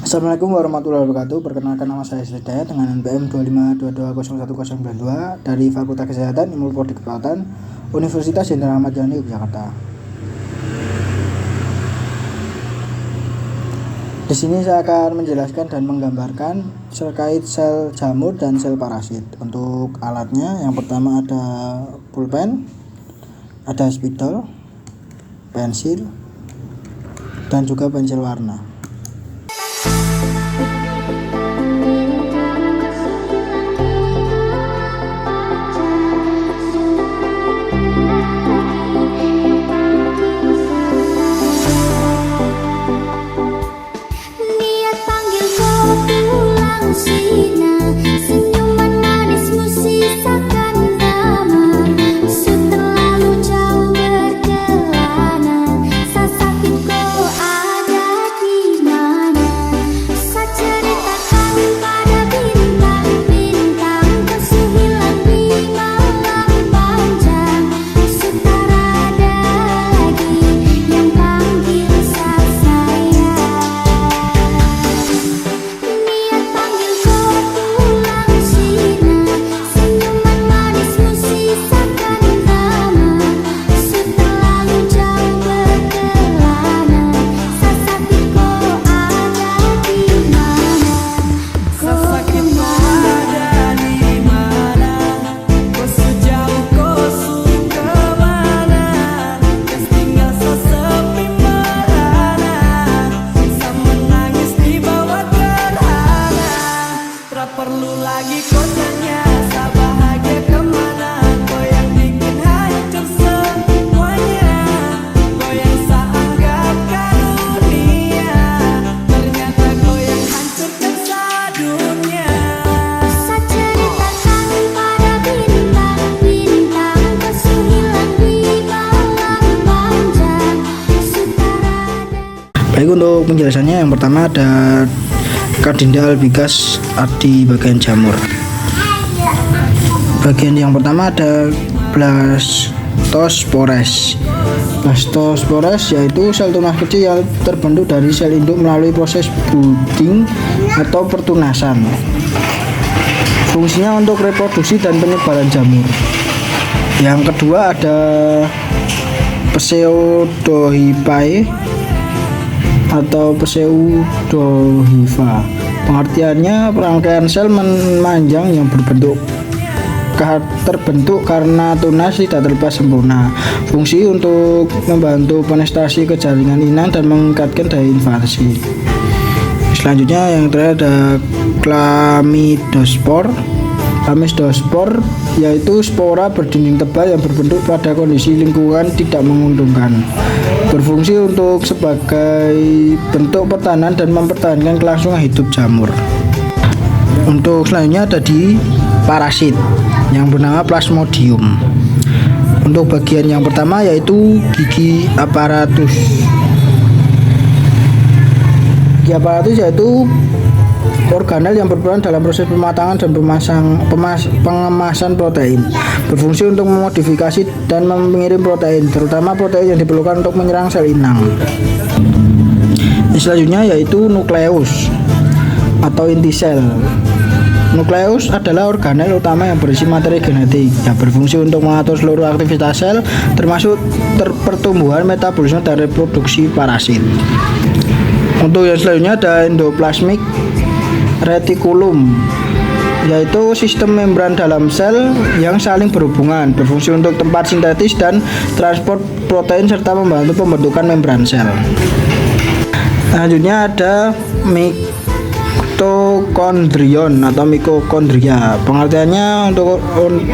Assalamualaikum warahmatullahi wabarakatuh. Perkenalkan, nama saya Sridaya dengan NPM 25220102 dari Fakultas Kesehatan Ilmu Prodi Keperawatan Universitas Jenderal Ahmad Yani, Yogyakarta. Di sini saya akan menjelaskan dan menggambarkan terkait sel jamur dan sel parasit. Untuk alatnya, yang pertama ada pulpen, ada spidol, pensil, dan juga pensil warna. Baik, untuk penjelasannya yang pertama ada Cardinal albicans di bagian jamur. Bagian yang pertama ada blastospores. Blastospores yaitu sel tunas kecil yang terbentuk dari sel induk melalui proses budding atau pertunasan. Fungsinya untuk reproduksi dan penyebaran jamur. Yang kedua ada Pseudohyphae atau Pseudohypha. Pengertiannya rangkaian sel memanjang yang terbentuk karena tunas tidak terlepas sempurna. Fungsi untuk membantu penetrasi ke jaringan inang dan meningkatkan daya invasi. Selanjutnya yang terakhir ada Chlamydospore. Chlamydospore yaitu spora berdinding tebal yang berbentuk pada kondisi lingkungan tidak menguntungkan. Berfungsi untuk sebagai bentuk pertahanan dan mempertahankan kelangsungan hidup jamur. Untuk selanjutnya ada di parasit yang bernama Plasmodium. Untuk bagian yang pertama yaitu gigi apparatus. Gigi apparatus yaitu organel yang berperan dalam proses pematangan dan pengemasan protein. Berfungsi untuk memodifikasi dan mengirim protein, terutama protein yang diperlukan untuk menyerang sel inang. Selanjutnya yaitu nukleus atau inti sel. Nukleus adalah organel utama yang berisi materi genetik yang berfungsi untuk mengatur seluruh aktivitas sel, termasuk pertumbuhan, metabolisme, dan reproduksi parasit. Untuk yang selanjutnya ada endoplasmic reticulum, yaitu sistem membran dalam sel yang saling berhubungan, berfungsi untuk tempat sintetis dan transport protein serta membantu pembentukan membran sel. Selanjutnya ada mitokondrion atau mitokondria. Pengertiannya untuk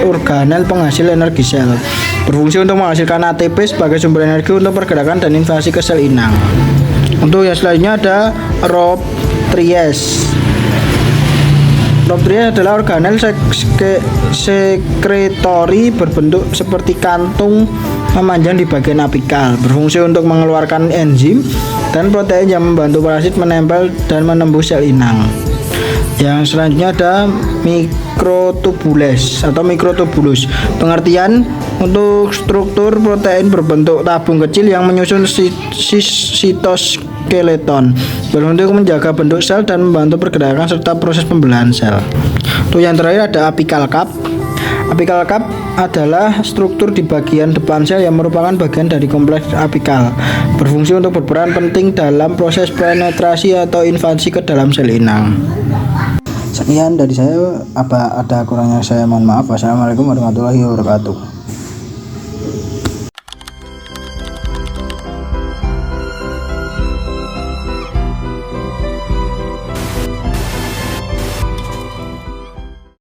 organel penghasil energi sel, berfungsi untuk menghasilkan ATP sebagai sumber energi untuk pergerakan dan invasi ke sel inang. Untuk yang selanjutnya ada Rhoptries. Rhoptries adalah organel sekretori berbentuk seperti kantung memanjang di bagian apikal, berfungsi untuk mengeluarkan enzim dan protein yang membantu parasit menempel dan menembus sel inang. Yang selanjutnya ada mikrotubules atau mikrotubulus. Pengertian untuk struktur protein berbentuk tabung kecil yang menyusun skeleton, berfungsi untuk menjaga bentuk sel dan membantu pergerakan serta proses pembelahan sel. Tuh yang terakhir ada apical cup. Apical cup adalah struktur di bagian depan sel yang merupakan bagian dari kompleks apikal, berfungsi untuk berperan penting dalam proses penetrasi atau invasi ke dalam sel inang. Sekian dari saya, apa ada kurangnya saya mohon maaf. Wassalamualaikum warahmatullahi wabarakatuh.